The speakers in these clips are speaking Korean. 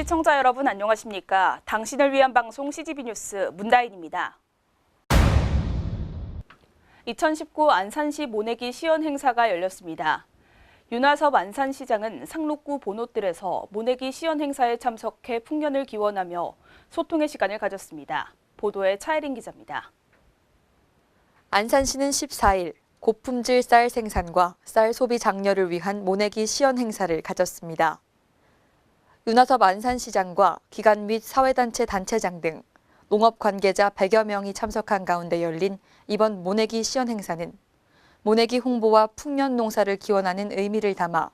시청자 여러분 안녕하십니까? 당신을 위한 방송 CGV 뉴스 문다인입니다. 2019 안산시 모내기 시연 행사가 열렸습니다. 윤화섭 안산시장은 상록구 본호뜰에서 모내기 시연 행사에 참석해 풍년을 기원하며 소통의 시간을 가졌습니다. 보도에 차혜린 기자입니다. 안산시는 14일 고품질 쌀 생산과 쌀 소비 장려를 위한 모내기 시연 행사를 가졌습니다. 윤화섭 안산시장과 기관 및 사회단체 단체장 등 농업 관계자 100여 명이 참석한 가운데 열린 이번 모내기 시연 행사는 모내기 홍보와 풍년 농사를 기원하는 의미를 담아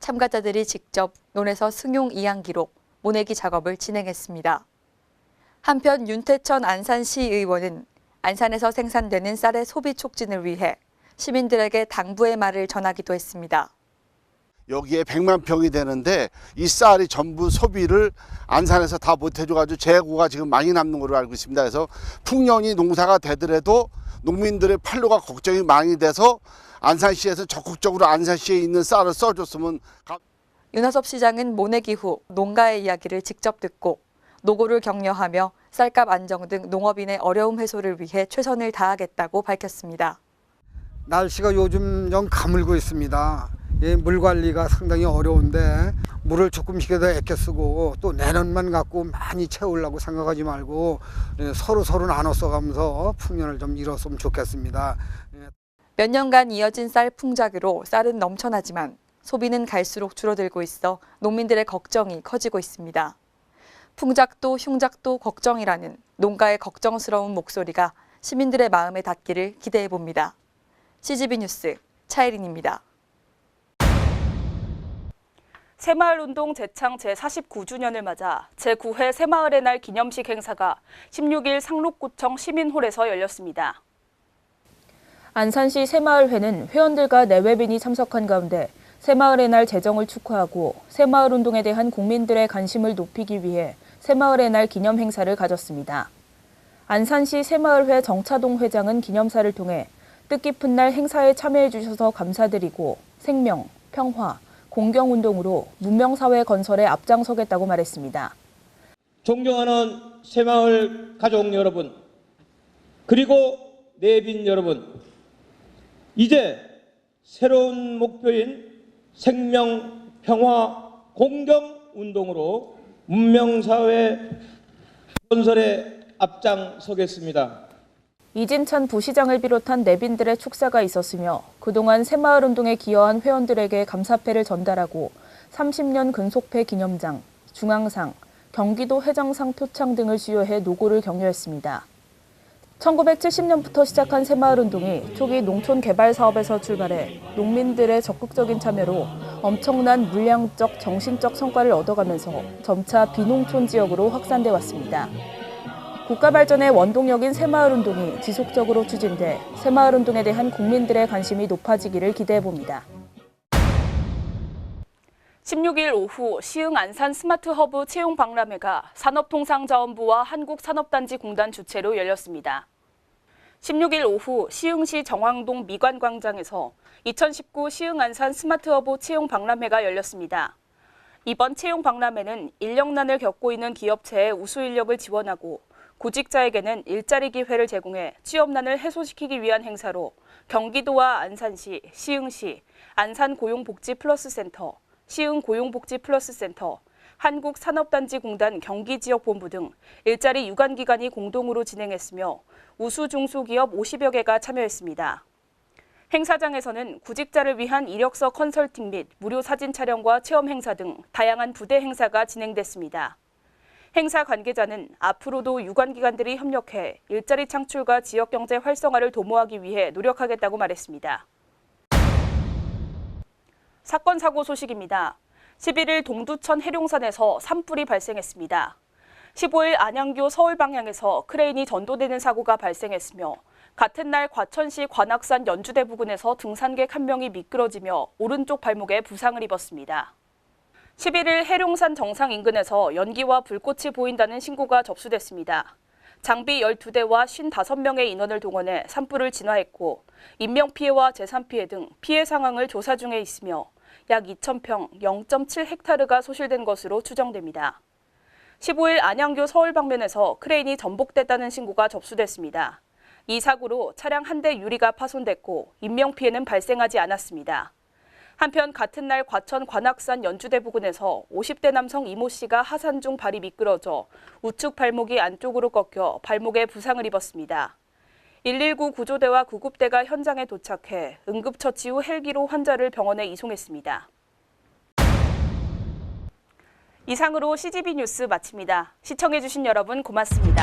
참가자들이 직접 논에서 승용 이양기로 모내기 작업을 진행했습니다. 한편 윤태천 안산시의원은 안산에서 생산되는 쌀의 소비 촉진을 위해 시민들에게 당부의 말을 전하기도 했습니다. 여기에 100만 평이 되는데 이 쌀이 전부 소비를 안산에서 다 못 해줘가지고 재고가 지금 많이 남는 걸로 알고 있습니다. 그래서 풍년이 농사가 되더라도 농민들의 판로가 걱정이 많이 돼서 안산시에서 적극적으로 안산시에 있는 쌀을 써줬으면. 윤화섭 시장은 모내기 후 농가의 이야기를 직접 듣고 노고를 격려하며 쌀값 안정 등 농업인의 어려움 해소를 위해 최선을 다하겠다고 밝혔습니다. 날씨가 요즘 좀 가물고 있습니다. 물 관리가 상당히 어려운데 물을 조금씩이라도 아껴 쓰고 또 내년만 갖고 많이 채우려고 생각하지 말고 서로 나눠 써가면서 풍년을 좀 이뤘으면 좋겠습니다. 몇 년간 이어진 쌀 풍작으로 쌀은 넘쳐나지만 소비는 갈수록 줄어들고 있어 농민들의 걱정이 커지고 있습니다. 풍작도 흉작도 걱정이라는 농가의 걱정스러운 목소리가 시민들의 마음에 닿기를 기대해 봅니다. CGV 뉴스 차혜린입니다. 새마을운동 제창 제49주년을 맞아 제9회 새마을의 날 기념식 행사가 16일 상록구청 시민홀에서 열렸습니다. 안산시 새마을회는 회원들과 내외빈이 참석한 가운데 새마을의 날 제정을 축하하고 새마을운동에 대한 국민들의 관심을 높이기 위해 새마을의 날 기념 행사를 가졌습니다. 안산시 새마을회 정차동 회장은 기념사를 통해 뜻깊은 날 행사에 참여해 주셔서 감사드리고 생명, 평화, 공경운동으로 문명사회 건설에 앞장서겠다고 말했습니다. 존경하는 새마을 가족 여러분, 그리고 내빈 여러분, 이제 새로운 목표인 생명, 평화, 공경운동으로 문명사회 건설에 앞장서겠습니다. 이진찬 부시장을 비롯한 내빈들의 축사가 있었으며 그동안 새마을운동에 기여한 회원들에게 감사패를 전달하고 30년 근속패 기념장, 중앙상, 경기도 회장상 표창 등을 수여해 노고를 격려했습니다. 1970년부터 시작한 새마을운동이 초기 농촌 개발 사업에서 출발해 농민들의 적극적인 참여로 엄청난 물량적, 정신적 성과를 얻어가면서 점차 비농촌 지역으로 확산돼 왔습니다. 국가 발전의 원동력인 새마을운동이 지속적으로 추진돼 새마을운동에 대한 국민들의 관심이 높아지기를 기대해봅니다. 16일 오후 시흥 안산 스마트허브 채용 박람회가 산업통상자원부와 한국산업단지공단 주최로 열렸습니다. 16일 오후 시흥시 정왕동 미관광장에서 2019 시흥 안산 스마트허브 채용 박람회가 열렸습니다. 이번 채용 박람회는 인력난을 겪고 있는 기업체의 우수 인력을 지원하고 구직자에게는 일자리 기회를 제공해 취업난을 해소시키기 위한 행사로 경기도와 안산시, 시흥시, 안산고용복지플러스센터, 시흥고용복지플러스센터, 한국산업단지공단 경기지역본부 등 일자리 유관기관이 공동으로 진행했으며 우수 중소기업 50여 개가 참여했습니다. 행사장에서는 구직자를 위한 이력서 컨설팅 및 무료 사진 촬영과 체험 행사 등 다양한 부대 행사가 진행됐습니다. 행사 관계자는 앞으로도 유관기관들이 협력해 일자리 창출과 지역경제 활성화를 도모하기 위해 노력하겠다고 말했습니다. 사건 사고 소식입니다. 11일 동두천 해룡산에서 산불이 발생했습니다. 15일 안양교 서울 방향에서 크레인이 전도되는 사고가 발생했으며 같은 날 과천시 관악산 연주대 부근에서 등산객 한 명이 미끄러지며 오른쪽 발목에 부상을 입었습니다. 11일 해룡산 정상 인근에서 연기와 불꽃이 보인다는 신고가 접수됐습니다. 장비 12대와 55명의 인원을 동원해 산불을 진화했고 인명피해와 재산피해 등 피해 상황을 조사 중에 있으며 약 2,000평 0.7헥타르가 소실된 것으로 추정됩니다. 15일 안양교 서울 방면에서 크레인이 전복됐다는 신고가 접수됐습니다. 이 사고로 차량 한 대 유리가 파손됐고 인명피해는 발생하지 않았습니다. 한편 같은 날 과천 관악산 연주대 부근에서 50대 남성 이모 씨가 하산 중 발이 미끄러져 우측 발목이 안쪽으로 꺾여 발목에 부상을 입었습니다. 119 구조대와 구급대가 현장에 도착해 응급처치 후 헬기로 환자를 병원에 이송했습니다. 이상으로 CGV 뉴스 마칩니다. 시청해주신 여러분 고맙습니다.